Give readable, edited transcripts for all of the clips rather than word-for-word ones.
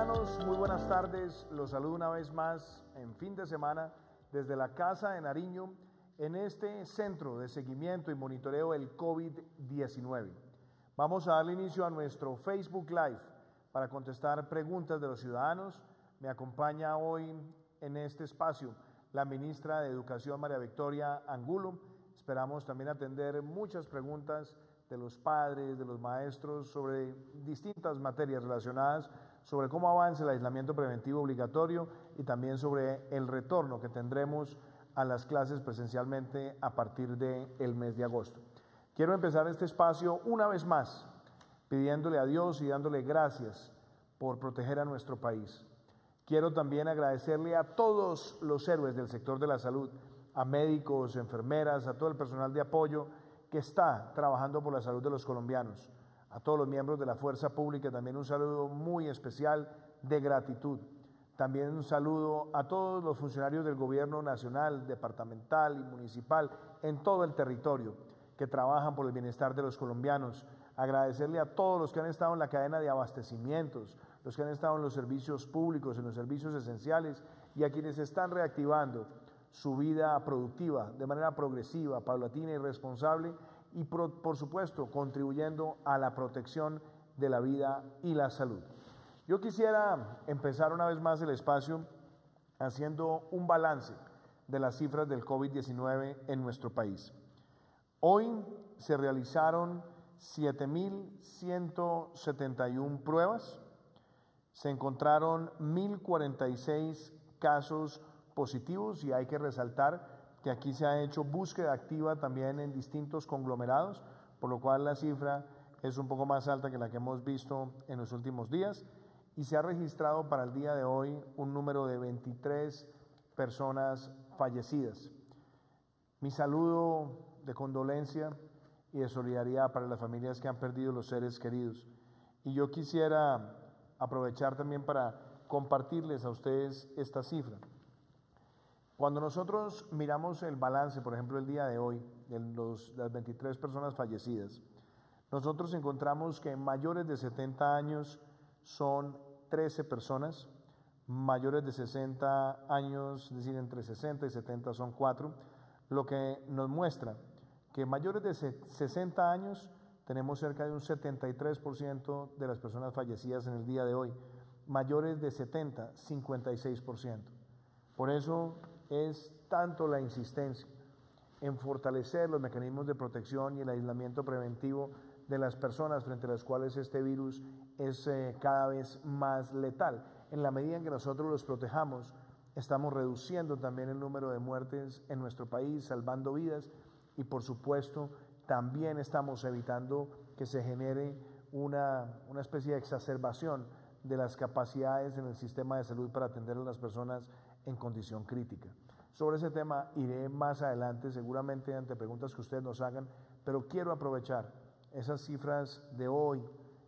ciudadanos, muy buenas tardes. Los saludo una vez más en fin de semana desde la Casa de Nariño en este centro de seguimiento y monitoreo del COVID-19. Vamos a darle inicio a nuestro Facebook Live para contestar preguntas de los ciudadanos. Me acompaña hoy en este espacio la ministra de Educación, María Victoria Angulo. Esperamos también atender muchas preguntas de los padres, de los maestros, sobre distintas materias relacionadas, sobre cómo avanza el aislamiento preventivo obligatorio y también sobre el retorno que tendremos a las clases presencialmente a partir del mes de agosto. Quiero empezar este espacio una vez más pidiéndole a Dios y dándole gracias por proteger a nuestro país. Quiero también agradecerle a todos los héroes del sector de la salud, a médicos, enfermeras, a todo el personal de apoyo que está trabajando por la salud de los colombianos, a todos los miembros de la fuerza pública, también un saludo muy especial de gratitud. También un saludo a todos los funcionarios del gobierno nacional, departamental y municipal en todo el territorio que trabajan por el bienestar de los colombianos. Agradecerle a todos los que han estado en la cadena de abastecimientos, los que han estado en los servicios públicos, en los servicios esenciales y a quienes están reactivando su vida productiva de manera progresiva, paulatina y responsable y por supuesto contribuyendo a la protección de la vida y la salud. Yo quisiera empezar una vez más el espacio haciendo un balance de las cifras del COVID-19 en nuestro país. Hoy se realizaron 7.171 pruebas, se encontraron 1.046 casos positivos y hay que resaltar que aquí se ha hecho búsqueda activa también en distintos conglomerados, por lo cual la cifra es un poco más alta que la que hemos visto en los últimos días y se ha registrado para el día de hoy un número de 23 personas fallecidas. Mi saludo de condolencia y de solidaridad para las familias que han perdido los seres queridos. Y yo quisiera aprovechar también para compartirles a ustedes esta cifra. Cuando nosotros miramos el balance, por ejemplo, el día de hoy, de las 23 personas fallecidas, nosotros encontramos que mayores de 70 años son 13 personas, mayores de 60 años, es decir, entre 60 y 70 son 4, lo que nos muestra que mayores de 60 años tenemos cerca de un 73% de las personas fallecidas en el día de hoy, mayores de 70, 56%. Por eso es tanto la insistencia en fortalecer los mecanismos de protección y el aislamiento preventivo de las personas frente a las cuales este virus es cada vez más letal. En la medida en que nosotros los protejamos, estamos reduciendo también el número de muertes en nuestro país, salvando vidas y por supuesto también estamos evitando que se genere una especie de exacerbación de las capacidades en el sistema de salud para atender a las personas en condición crítica. Sobre ese tema iré más adelante, seguramente ante preguntas que ustedes nos hagan, pero quiero aprovechar esas cifras de hoy,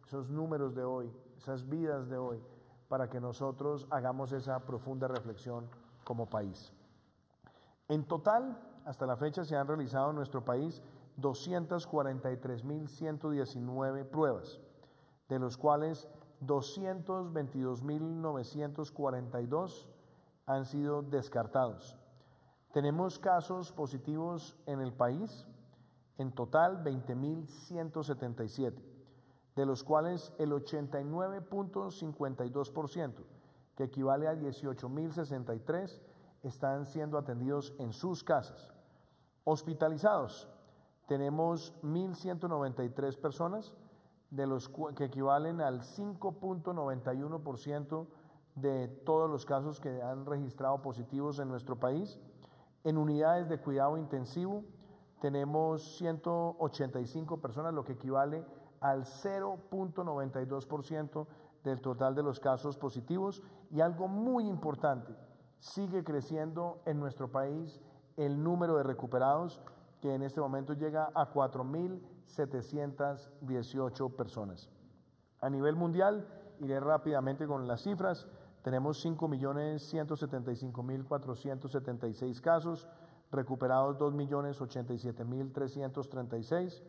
esos números de hoy, esas vidas de hoy, para que nosotros hagamos esa profunda reflexión como país. En total, hasta la fecha se han realizado en nuestro país 243.119 pruebas, de los cuales 222.942 han sido descartados. Tenemos casos positivos en el país, en total 20.177, de los cuales el 89.52%, que equivale a 18.063, están siendo atendidos en sus casas. Hospitalizados, tenemos 1.193 personas, de los que equivalen al 5.91% de todos los casos que han registrado positivos en nuestro país. En unidades de cuidado intensivo tenemos 185 personas, lo que equivale al 0.92% del total de los casos positivos. Y algo muy importante, sigue creciendo en nuestro país el número de recuperados, que en este momento llega a 4.718 personas. A nivel mundial, iré rápidamente con las cifras, tenemos 5.175.476 casos, recuperados 2.087.336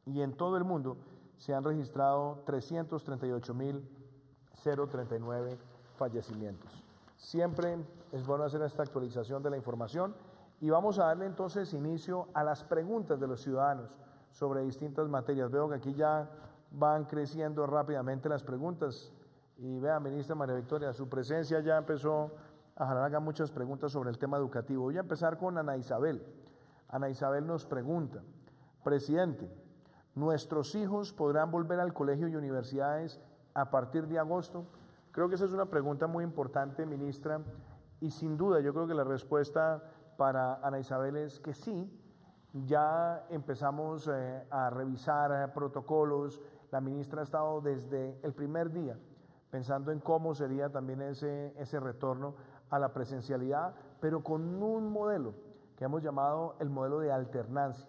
y en todo el mundo se han registrado 338.000 039 fallecimientos. Siempre es bueno hacer esta actualización de la información y vamos a darle entonces inicio a las preguntas de los ciudadanos sobre distintas materias. Veo que aquí ya van creciendo rápidamente las preguntas y vea, ministra María Victoria, su presencia ya empezó a jalar acá muchas preguntas sobre el tema educativo. Voy a empezar con Ana Isabel. Ana Isabel nos pregunta, presidente, ¿nuestros hijos podrán volver al colegio y universidades a partir de agosto? Creo que esa es una pregunta muy importante, ministra, y sin duda yo creo que la respuesta para Ana Isabel es que sí. Ya empezamos a revisar protocolos, la ministra ha estado desde el primer día pensando en cómo sería también ese retorno a la presencialidad, pero con un modelo que hemos llamado el modelo de alternancia,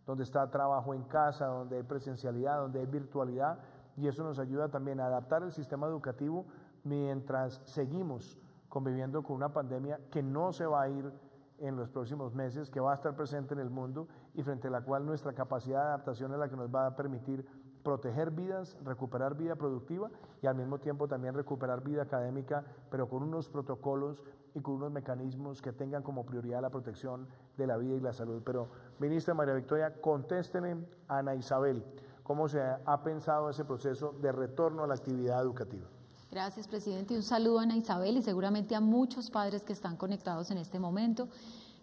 donde está trabajo en casa, donde hay presencialidad, donde hay virtualidad, y eso nos ayuda también a adaptar el sistema educativo mientras seguimos conviviendo con una pandemia que no se va a ir en los próximos meses, que va a estar presente en el mundo y frente a la cual nuestra capacidad de adaptación es la que nos va a permitir proteger vidas, recuperar vida productiva y al mismo tiempo también recuperar vida académica, pero con unos protocolos y con unos mecanismos que tengan como prioridad la protección de la vida y la salud. Pero, ministra María Victoria, contésteme a Ana Isabel, ¿cómo se ha pensado ese proceso de retorno a la actividad educativa? Gracias, presidente. Y un saludo a Ana Isabel y seguramente a muchos padres que están conectados en este momento.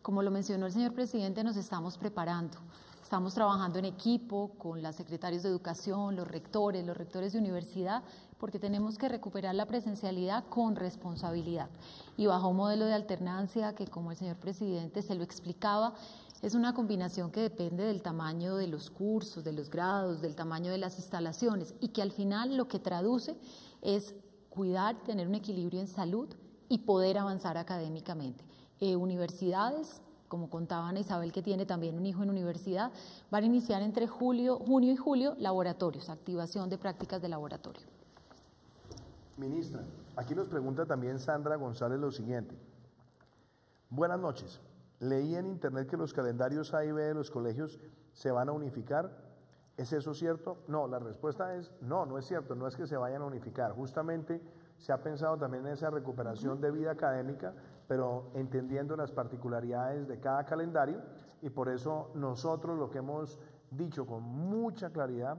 Como lo mencionó el señor presidente, nos estamos preparando. Estamos trabajando en equipo con los secretarios de educación, los rectores de universidad, porque tenemos que recuperar la presencialidad con responsabilidad. Y bajo un modelo de alternancia que, como el señor presidente se lo explicaba, es una combinación que depende del tamaño de los cursos, de los grados, del tamaño de las instalaciones y que al final lo que traduce es cuidar, tener un equilibrio en salud y poder avanzar académicamente. Universidades, como contaba Ana Isabel, que tiene también un hijo en universidad, van a iniciar entre junio y julio laboratorios, activación de prácticas de laboratorio. Ministra, aquí nos pregunta también Sandra González lo siguiente. Buenas noches. Leí en internet que los calendarios A y B de los colegios se van a unificar. ¿Es eso cierto? No, la respuesta es no, no es cierto, no es que se vayan a unificar. Justamente se ha pensado también en esa recuperación de vida académica, pero entendiendo las particularidades de cada calendario y por eso nosotros lo que hemos dicho con mucha claridad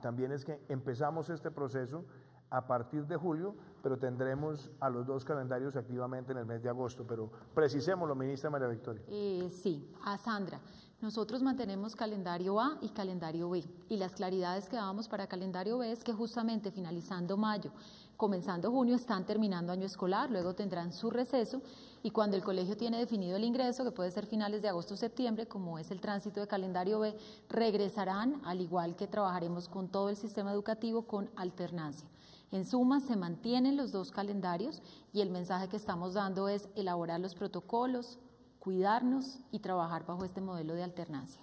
también es que empezamos este proceso a partir de julio, pero tendremos a los dos calendarios activamente en el mes de agosto. Pero precisémoslo, ministra María Victoria. Sí, a Sandra. Nosotros mantenemos calendario A y calendario B y las claridades que dábamos para calendario B es que justamente finalizando mayo, comenzando junio, están terminando año escolar, luego tendrán su receso y cuando el colegio tiene definido el ingreso, que puede ser finales de agosto o septiembre, como es el tránsito de calendario B, regresarán, al igual que trabajaremos con todo el sistema educativo, con alternancia. En suma, se mantienen los dos calendarios y el mensaje que estamos dando es elaborar los protocolos, cuidarnos y trabajar bajo este modelo de alternancia.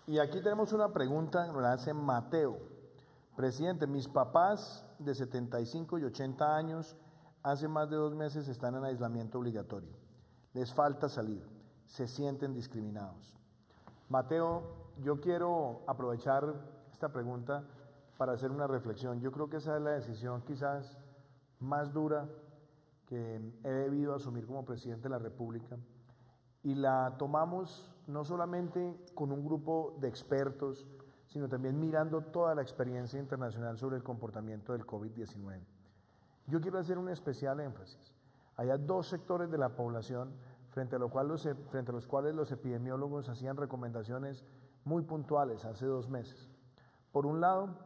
Y aquí tenemos una pregunta que nos la hace Mateo. Presidente, mis papás de 75 y 80 años hace más de 2 meses están en aislamiento obligatorio. Les falta salir, se sienten discriminados. Mateo, yo quiero aprovechar esta pregunta para hacer una reflexión. Yo creo que esa es la decisión quizás más dura que he debido asumir como presidente de la República y la tomamos no solamente con un grupo de expertos, sino también mirando toda la experiencia internacional sobre el comportamiento del COVID-19. Yo quiero hacer un especial énfasis. Hay 2 sectores de la población frente a los cuales los epidemiólogos hacían recomendaciones muy puntuales hace 2 meses. Por un lado,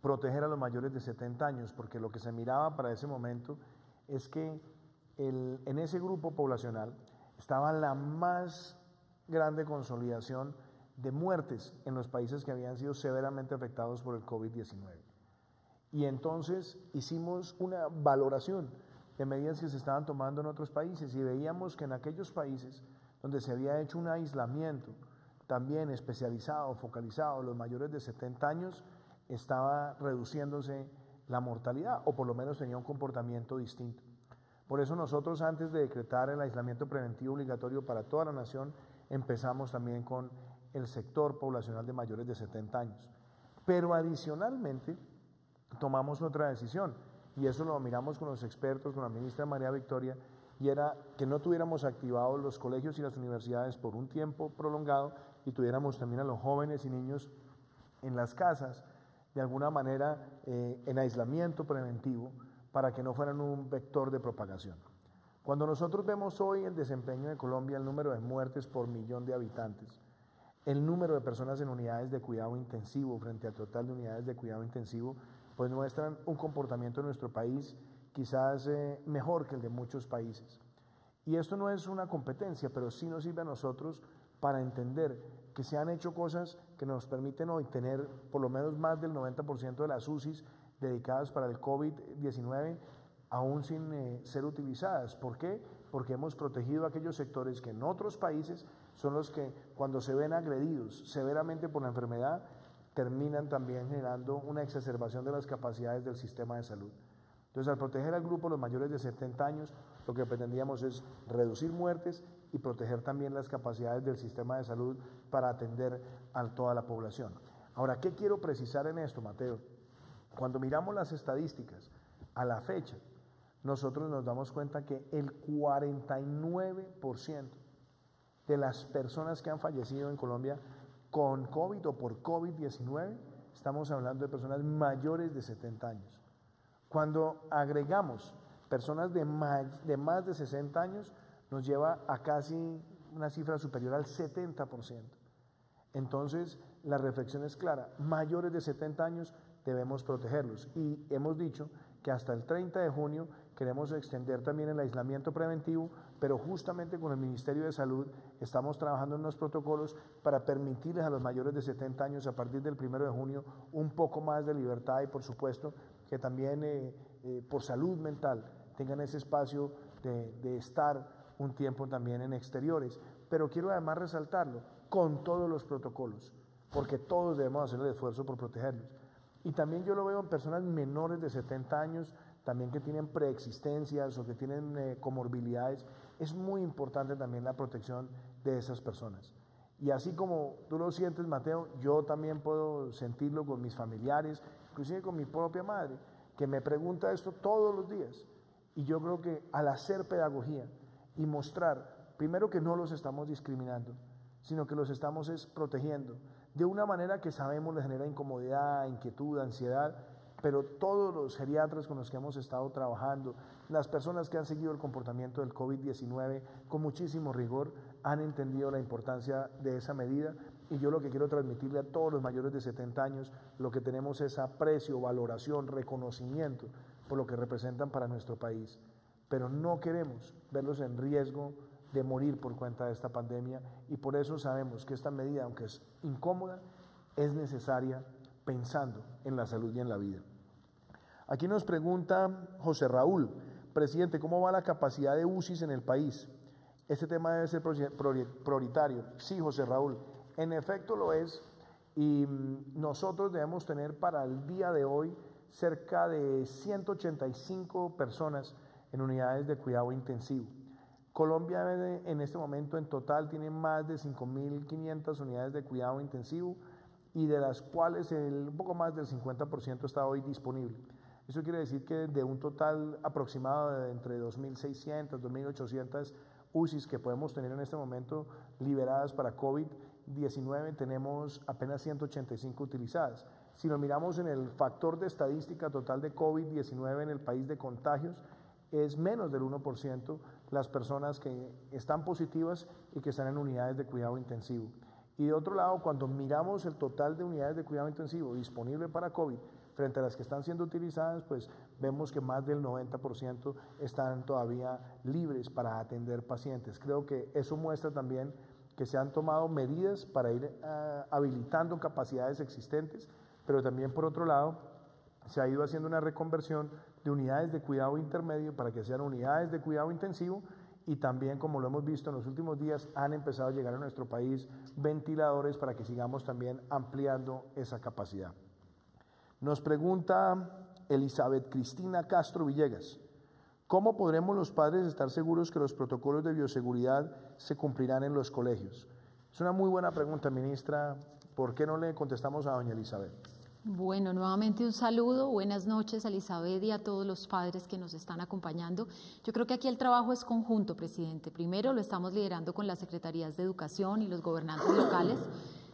proteger a los mayores de 70 años, porque lo que se miraba para ese momento es que en ese grupo poblacional estaba la más grande consolidación de muertes en los países que habían sido severamente afectados por el COVID-19. Y entonces hicimos una valoración de medidas que se estaban tomando en otros países y veíamos que en aquellos países donde se había hecho un aislamiento también especializado, focalizado, los mayores de 70 años, estaba reduciéndose la mortalidad o por lo menos tenía un comportamiento distinto. Por eso nosotros, antes de decretar el aislamiento preventivo obligatorio para toda la nación, empezamos también con el sector poblacional de mayores de 70 años. Pero adicionalmente tomamos otra decisión y eso lo miramos con los expertos, con la ministra María Victoria, y era que no tuviéramos activados los colegios y las universidades por un tiempo prolongado y tuviéramos también a los jóvenes y niños en las casas, de alguna manera en aislamiento preventivo, para que no fueran un vector de propagación. Cuando nosotros vemos hoy el desempeño de Colombia, el número de muertes por millón de habitantes, el número de personas en unidades de cuidado intensivo frente al total de unidades de cuidado intensivo, pues muestran un comportamiento en nuestro país quizás mejor que el de muchos países. Y esto no es una competencia, pero sí nos sirve a nosotros para entender que se han hecho cosas que nos permiten hoy tener por lo menos más del 90% de las UCIs dedicadas para el COVID-19 aún sin ser utilizadas. ¿Por qué? Porque hemos protegido a aquellos sectores que en otros países son los que cuando se ven agredidos severamente por la enfermedad terminan también generando una exacerbación de las capacidades del sistema de salud. Entonces, al proteger al grupo de los mayores de 70 años, lo que pretendíamos es reducir muertes y proteger también las capacidades del sistema de salud para atender a toda la población. Ahora, ¿qué quiero precisar en esto, Mateo? Cuando miramos las estadísticas a la fecha, nosotros nos damos cuenta que el 49% de las personas que han fallecido en Colombia con COVID o por COVID-19, estamos hablando de personas mayores de 70 años. Cuando agregamos personas de más de 60 años, nos lleva a casi una cifra superior al 70%. Entonces, la reflexión es clara, mayores de 70 años debemos protegerlos. Y hemos dicho que hasta el 30 de junio queremos extender también el aislamiento preventivo, pero justamente con el Ministerio de Salud estamos trabajando en unos protocolos para permitirles a los mayores de 70 años a partir del 1 de junio un poco más de libertad y por supuesto que también por salud mental tengan ese espacio de estar un tiempo también en exteriores. Pero quiero además resaltarlo con todos los protocolos, porque todos debemos hacer el esfuerzo por protegerlos. Y también yo lo veo en personas menores de 70 años, también que tienen preexistencias o que tienen comorbilidades. Es muy importante también la protección de esas personas. Y así como tú lo sientes, Mateo, yo también puedo sentirlo con mis familiares, inclusive con mi propia madre, que me pregunta esto todos los días. Y yo creo que al hacer pedagogía y mostrar, primero que no los estamos discriminando, sino que los estamos protegiendo, de una manera que sabemos les genera incomodidad, inquietud, ansiedad, pero todos los geriatras con los que hemos estado trabajando, las personas que han seguido el comportamiento del COVID-19 con muchísimo rigor, han entendido la importancia de esa medida y yo lo que quiero transmitirle a todos los mayores de 70 años, lo que tenemos es aprecio, valoración, reconocimiento por lo que representan para nuestro país, pero no queremos verlos en riesgo de morir por cuenta de esta pandemia y por eso sabemos que esta medida, aunque es incómoda, es necesaria pensando en la salud y en la vida. Aquí nos pregunta José Raúl, presidente, ¿cómo va la capacidad de UCIs en el país? Este tema debe ser prioritario. Sí, José Raúl, en efecto lo es y nosotros debemos tener para el día de hoy cerca de 185 personas en unidades de cuidado intensivo. Colombia en este momento en total tiene más de 5.500 unidades de cuidado intensivo y de las cuales un poco más del 50% está hoy disponible. Eso quiere decir que de un total aproximado de entre 2.600, 2.800 UCIs que podemos tener en este momento liberadas para COVID-19, tenemos apenas 185 utilizadas. Si lo miramos en el factor de estadística total de COVID-19 en el país de contagios, es menos del 1% las personas que están positivas y que están en unidades de cuidado intensivo. Y de otro lado, cuando miramos el total de unidades de cuidado intensivo disponible para COVID frente a las que están siendo utilizadas, pues vemos que más del 90% están todavía libres para atender pacientes. Creo que eso muestra también que se han tomado medidas para ir habilitando capacidades existentes, pero también por otro lado se ha ido haciendo una reconversión de unidades de cuidado intermedio para que sean unidades de cuidado intensivo y también, como lo hemos visto en los últimos días, han empezado a llegar a nuestro país ventiladores para que sigamos también ampliando esa capacidad. Nos pregunta Elizabeth Cristina Castro Villegas, ¿cómo podremos los padres estar seguros que los protocolos de bioseguridad se cumplirán en los colegios? Es una muy buena pregunta, ministra. ¿Por qué no le contestamos a doña Elizabeth? Bueno, nuevamente un saludo, buenas noches a Elizabeth y a todos los padres que nos están acompañando. Yo creo que aquí el trabajo es conjunto, presidente. Primero, lo estamos liderando con las secretarías de educación y los gobernantes locales.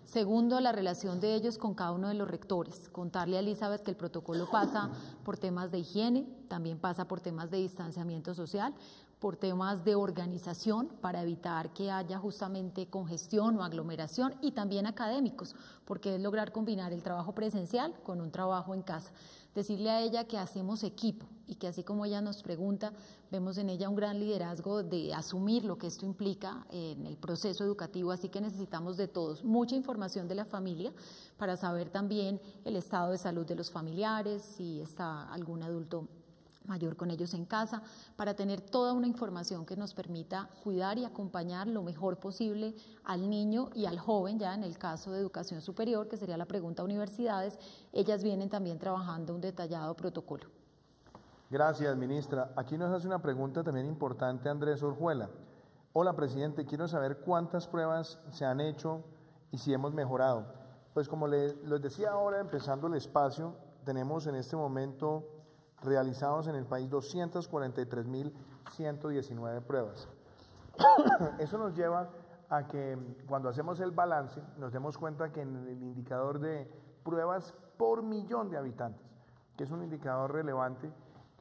Segundo, la relación de ellos con cada uno de los rectores. Contarle a Elizabeth que el protocolo pasa por temas de higiene, también pasa por temas de distanciamiento social, por temas de organización para evitar que haya justamente congestión o aglomeración, y también académicos, porque es lograr combinar el trabajo presencial con un trabajo en casa. Decirle a ella que hacemos equipo y que así como ella nos pregunta, vemos en ella un gran liderazgo de asumir lo que esto implica en el proceso educativo, así que necesitamos de todos mucha información de la familia para saber también el estado de salud de los familiares, si está algún adulto mayor con ellos en casa, para tener toda una información que nos permita cuidar y acompañar lo mejor posible al niño y al joven, ya en el caso de educación superior, que sería la pregunta a universidades. Ellas vienen también trabajando un detallado protocolo. Gracias, ministra. Aquí nos hace una pregunta también importante Andrés Orjuela. Hola, presidente, quiero saber cuántas pruebas se han hecho y si hemos mejorado. Pues como les decía ahora, empezando el espacio, tenemos en este momento realizados en el país 243.119 pruebas. Eso nos lleva a que cuando hacemos el balance nos demos cuenta que en el indicador de pruebas por millón de habitantes, que es un indicador relevante,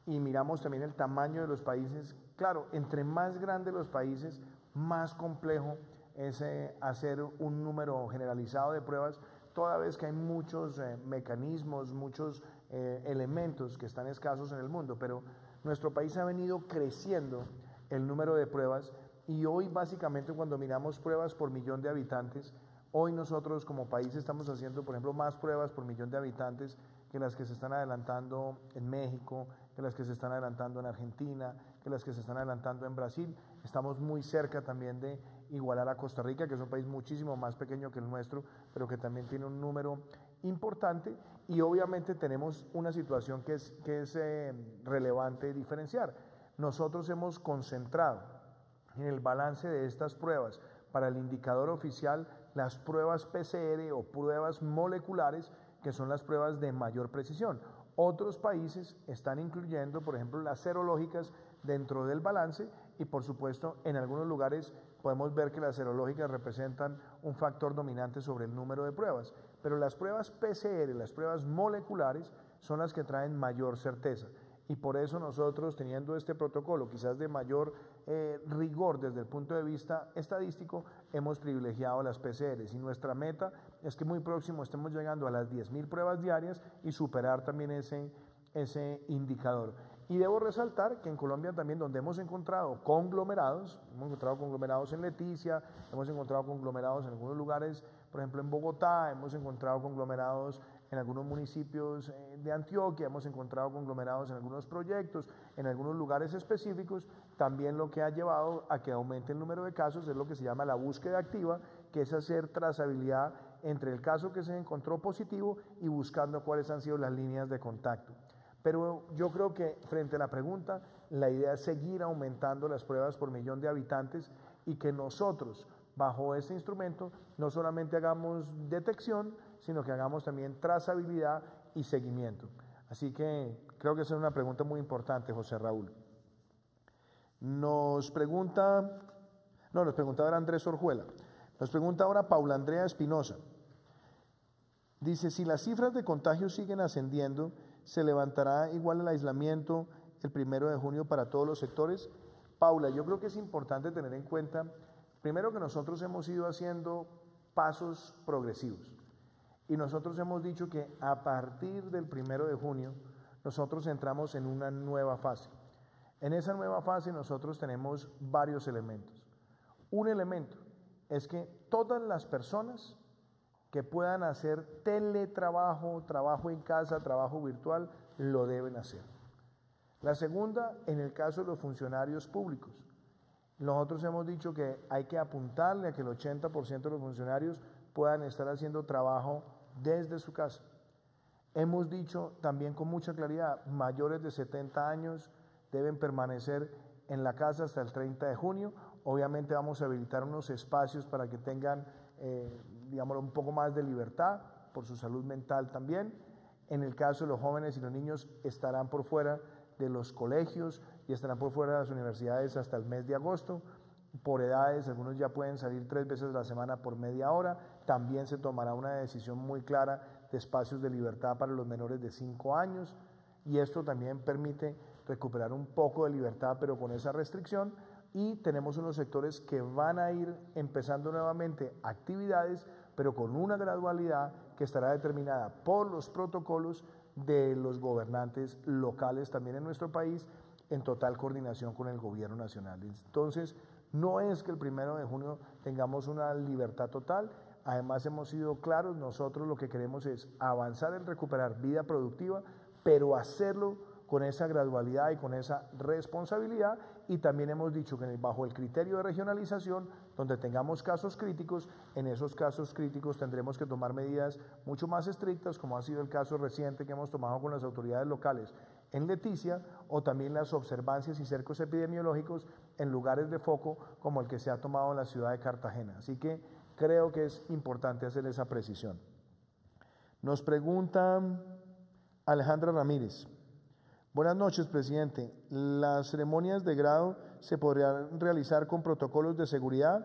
y miramos también el tamaño de los países, claro, entre más grandes los países, más complejo es hacer un número generalizado de pruebas, toda vez que hay muchos mecanismos, muchos elementos que están escasos en el mundo, pero nuestro país ha venido creciendo el número de pruebas y hoy básicamente cuando miramos pruebas por millón de habitantes, hoy nosotros como país estamos haciendo, por ejemplo, más pruebas por millón de habitantes que las que se están adelantando en México, que las que se están adelantando en Argentina, que las que se están adelantando en Brasil. Estamos muy cerca también de igualar a Costa Rica, que es un país muchísimo más pequeño que el nuestro, pero que también tiene un número importante, y obviamente tenemos una situación que es relevante diferenciar. Nosotros hemos concentrado en el balance de estas pruebas para el indicador oficial las pruebas PCR o pruebas moleculares, que son las pruebas de mayor precisión. Otros países están incluyendo, por ejemplo, las serológicas dentro del balance, y por supuesto en algunos lugares podemos ver que las serológicas representan un factor dominante sobre el número de pruebas, pero las pruebas PCR, las pruebas moleculares, son las que traen mayor certeza. Y por eso nosotros, teniendo este protocolo quizás de mayor rigor desde el punto de vista estadístico, hemos privilegiado las PCRs, y nuestra meta es que muy próximo estemos llegando a las 10.000 pruebas diarias y superar también ese indicador. Y debo resaltar que en Colombia también, donde hemos encontrado conglomerados en Leticia, hemos encontrado conglomerados en algunos lugares, por ejemplo en Bogotá, hemos encontrado conglomerados en algunos municipios de Antioquia, hemos encontrado conglomerados en algunos proyectos, en algunos lugares específicos. También lo que ha llevado a que aumente el número de casos es lo que se llama la búsqueda activa, que es hacer trazabilidad entre el caso que se encontró positivo y buscando cuáles han sido las líneas de contacto. Pero yo creo que frente a la pregunta, la idea es seguir aumentando las pruebas por millón de habitantes, y que nosotros, bajo este instrumento, no solamente hagamos detección, sino que hagamos también trazabilidad y seguimiento. Así que creo que esa es una pregunta muy importante, José Raúl. Nos pregunta ahora Andrés Orjuela. Nos pregunta ahora Paula Andrea Espinosa. Dice, si las cifras de contagios siguen ascendiendo, ¿se levantará igual el aislamiento el 1 de junio para todos los sectores? Paula, yo creo que es importante tener en cuenta, primero, que nosotros hemos ido haciendo pasos progresivos. Y nosotros hemos dicho que a partir del 1 de junio nosotros entramos en una nueva fase. En esa nueva fase nosotros tenemos varios elementos. Un elemento es que todas las personas que puedan hacer teletrabajo, trabajo en casa, trabajo virtual, lo deben hacer. La segunda, en el caso de los funcionarios públicos. Nosotros hemos dicho que hay que apuntarle a que el 80% de los funcionarios puedan estar haciendo trabajo desde su casa. Hemos dicho también con mucha claridad, mayores de 70 años deben permanecer en la casa hasta el 30 de junio. Obviamente vamos a habilitar unos espacios para que tengan, digámoslo, un poco más de libertad por su salud mental también. En el caso de los jóvenes y los niños estarán por fuera de los colegios y estarán por fuera de las universidades hasta el mes de agosto. Por edades, algunos ya pueden salir 3 veces a la semana por media hora. También se tomará una decisión muy clara de espacios de libertad para los menores de 5 años y esto también permite recuperar un poco de libertad, pero con esa restricción. Y tenemos unos sectores que van a ir empezando nuevamente actividades, pero con una gradualidad que estará determinada por los protocolos de los gobernantes locales también en nuestro país, en total coordinación con el gobierno nacional. Entonces, no es que el 1 de junio tengamos una libertad total, además hemos sido claros, nosotros lo que queremos es avanzar en recuperar vida productiva, pero hacerlo con esa gradualidad y con esa responsabilidad, y también hemos dicho que bajo el criterio de regionalización, donde tengamos casos críticos, en esos casos críticos tendremos que tomar medidas mucho más estrictas, como ha sido el caso reciente que hemos tomado con las autoridades locales en Leticia, o también las observancias y cercos epidemiológicos en lugares de foco como el que se ha tomado en la ciudad de Cartagena. Así que creo que es importante hacer esa precisión. Nos pregunta Alejandra Ramírez. Buenas noches, presidente. ¿Las ceremonias de grado se podrían realizar con protocolos de seguridad?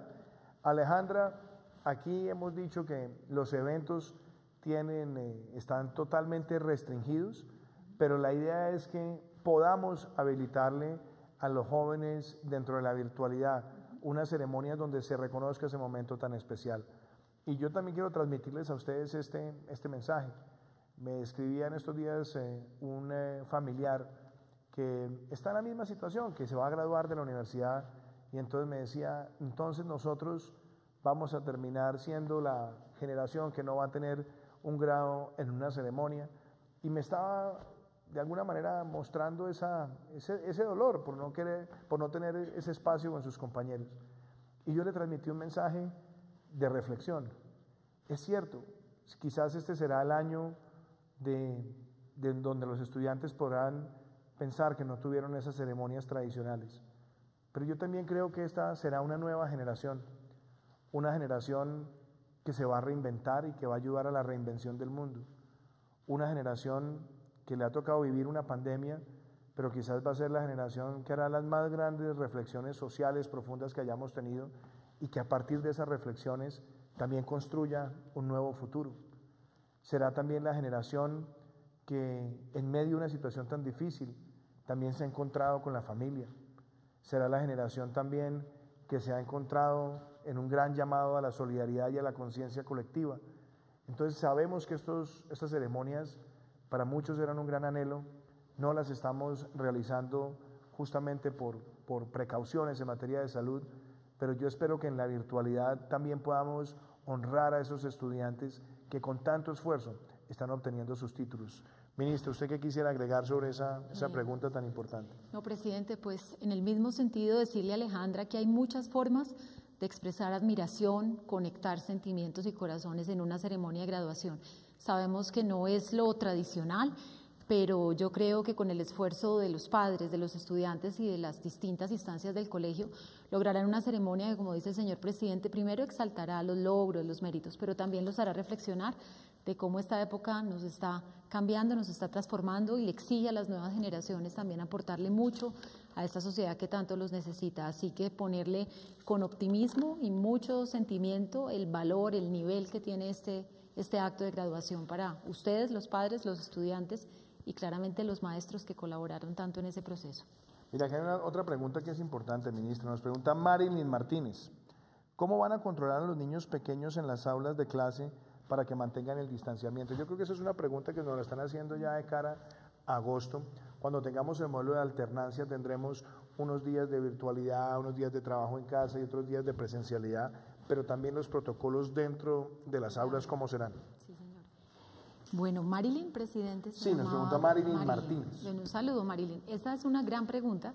Alejandra, aquí hemos dicho que los eventos están totalmente restringidos, pero la idea es que podamos habilitarle a los jóvenes dentro de la virtualidad una ceremonia donde se reconozca ese momento tan especial. Y yo también quiero transmitirles a ustedes este mensaje. Me escribía en estos días un familiar que está en la misma situación, que se va a graduar de la universidad, y entonces me decía, entonces nosotros vamos a terminar siendo la generación que no va a tener un grado en una ceremonia, y me estaba de alguna manera mostrando ese dolor por no tener ese espacio con sus compañeros. Y yo le transmití un mensaje de reflexión. Es cierto, quizás este será el año de donde los estudiantes podrán pensar que no tuvieron esas ceremonias tradicionales. Pero yo también creo que esta será una nueva generación, una generación que se va a reinventar y que va a ayudar a la reinvención del mundo. Una generación que le ha tocado vivir una pandemia, pero quizás va a ser la generación que hará las más grandes reflexiones sociales profundas que hayamos tenido y que a partir de esas reflexiones también construya un nuevo futuro. Será también la generación que en medio de una situación tan difícil también se ha encontrado con la familia. Será la generación también que se ha encontrado en un gran llamado a la solidaridad y a la conciencia colectiva. Entonces sabemos que estas ceremonias para muchos eran un gran anhelo, no las estamos realizando justamente por precauciones en materia de salud, pero yo espero que en la virtualidad también podamos honrar a esos estudiantes que con tanto esfuerzo están obteniendo sus títulos. Ministro, ¿usted qué quisiera agregar sobre esa pregunta tan importante? No, presidente, pues en el mismo sentido decirle a Alejandra que hay muchas formas de expresar admiración, conectar sentimientos y corazones en una ceremonia de graduación. Sabemos que no es lo tradicional, pero yo creo que con el esfuerzo de los padres, de los estudiantes y de las distintas instancias del colegio, lograrán una ceremonia que, como dice el señor presidente, primero exaltará los logros, los méritos, pero también los hará reflexionar de cómo esta época nos está cambiando, nos está transformando y le exige a las nuevas generaciones también aportarle mucho a esta sociedad que tanto los necesita. Así que ponerle con optimismo y mucho sentimiento el valor, el nivel que tiene este acto de graduación para ustedes, los padres, los estudiantes y claramente los maestros que colaboraron tanto en ese proceso. Mira, aquí hay otra pregunta que es importante, ministro. Nos pregunta Marilyn Martínez. ¿Cómo van a controlar a los niños pequeños en las aulas de clase para que mantengan el distanciamiento? Yo creo que esa es una pregunta que nos la están haciendo ya de cara a agosto. Cuando tengamos el modelo de alternancia tendremos unos días de virtualidad, unos días de trabajo en casa y otros días de presencialidad, pero también los protocolos dentro de las aulas, ¿cómo serán? Sí, señor. Bueno, Marilyn, presidente. Sí, nos pregunta Marilyn Martínez. Bueno, un saludo, Marilyn. Esta es una gran pregunta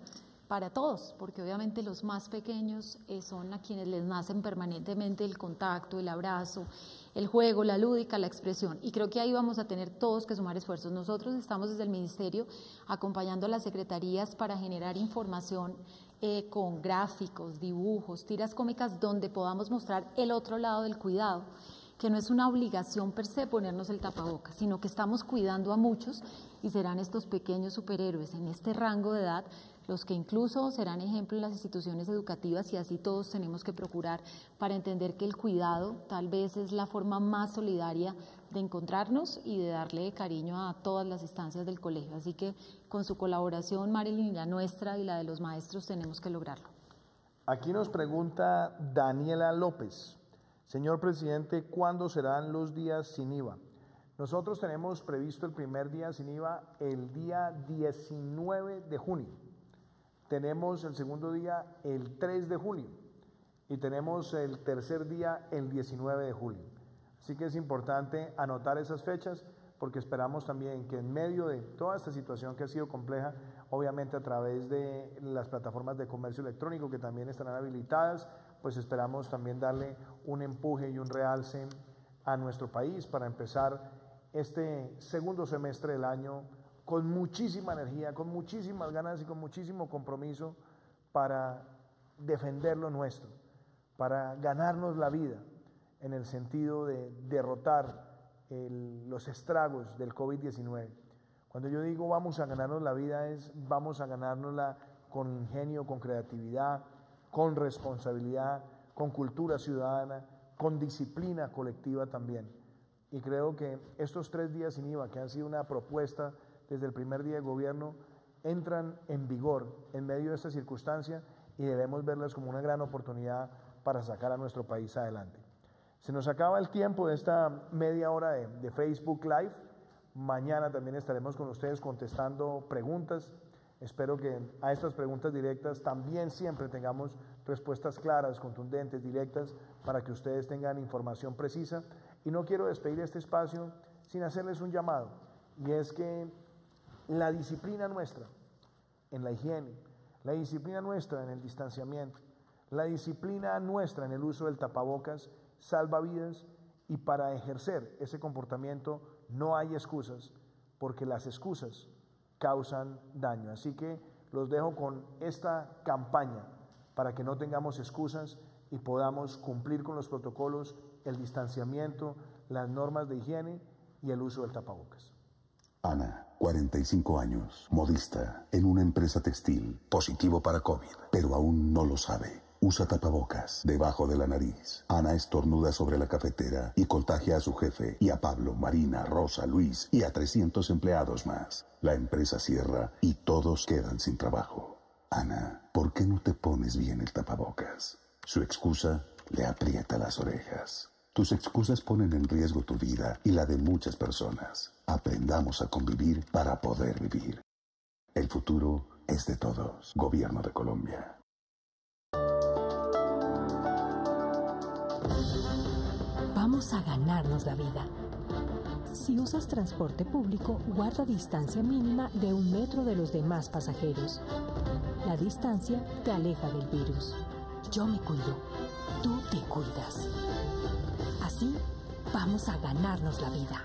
para todos, porque obviamente los más pequeños son a quienes les nacen permanentemente el contacto, el abrazo, el juego, la lúdica, la expresión. Y creo que ahí vamos a tener todos que sumar esfuerzos. Nosotros estamos desde el Ministerio acompañando a las secretarías para generar información con gráficos, dibujos, tiras cómicas donde podamos mostrar el otro lado del cuidado. que no es una obligación per se ponernos el tapabocas, sino que estamos cuidando a muchos y serán estos pequeños superhéroes en este rango de edad los que incluso serán ejemplo en las instituciones educativas, y así todos tenemos que procurar para entender que el cuidado tal vez es la forma más solidaria de encontrarnos y de darle cariño a todas las instancias del colegio. Así que con su colaboración, Marilyn, y la nuestra y la de los maestros, tenemos que lograrlo. Aquí nos pregunta Daniela López. Señor presidente, ¿cuándo serán los días sin IVA? Nosotros tenemos previsto el primer día sin IVA el día 19 de junio. Tenemos el segundo día el 3 de julio y tenemos el tercer día el 19 de julio. Así que es importante anotar esas fechas porque esperamos también que en medio de toda esta situación que ha sido compleja, obviamente a través de las plataformas de comercio electrónico que también estarán habilitadas, pues esperamos también darle un empuje y un realce a nuestro país para empezar este segundo semestre del año con muchísima energía, con muchísimas ganas y con muchísimo compromiso para defender lo nuestro, para ganarnos la vida en el sentido de derrotar los estragos del COVID-19. Cuando yo digo vamos a ganarnos la vida es vamos a ganárnosla con ingenio, con creatividad, con responsabilidad, con cultura ciudadana, con disciplina colectiva también. Y creo que estos 3 días sin IVA, que han sido una propuesta desde el primer día de gobierno, entran en vigor en medio de esta circunstancia y debemos verlas como una gran oportunidad para sacar a nuestro país adelante. Se nos acaba el tiempo de esta media hora de Facebook Live. Mañana también estaremos con ustedes contestando preguntas. Espero que a estas preguntas directas también siempre tengamos respuestas claras, contundentes, directas, para que ustedes tengan información precisa. Y no quiero despedir este espacio sin hacerles un llamado, y es que la disciplina nuestra en la higiene, la disciplina nuestra en el distanciamiento, la disciplina nuestra en el uso del tapabocas salva vidas, y para ejercer ese comportamiento no hay excusas, porque las excusas causan daño. Así que los dejo con esta campaña para que no tengamos excusas y podamos cumplir con los protocolos, el distanciamiento, las normas de higiene y el uso del tapabocas. Ana, 45 años, modista, en una empresa textil, positivo para COVID, pero aún no lo sabe. Usa tapabocas debajo de la nariz. Ana estornuda sobre la cafetera y contagia a su jefe y a Pablo, Marina, Rosa, Luis y a 300 empleados más. La empresa cierra y todos quedan sin trabajo. Ana, ¿por qué no te pones bien el tapabocas? Su excusa le aprieta las orejas. Tus excusas ponen en riesgo tu vida y la de muchas personas. Aprendamos a convivir para poder vivir. El futuro es de todos. Gobierno de Colombia. Vamos a ganarnos la vida. Si usas transporte público, guarda distancia mínima de 1 metro de los demás pasajeros. La distancia te aleja del virus. Yo me cuido, tú te cuidas. Así, vamos a ganarnos la vida.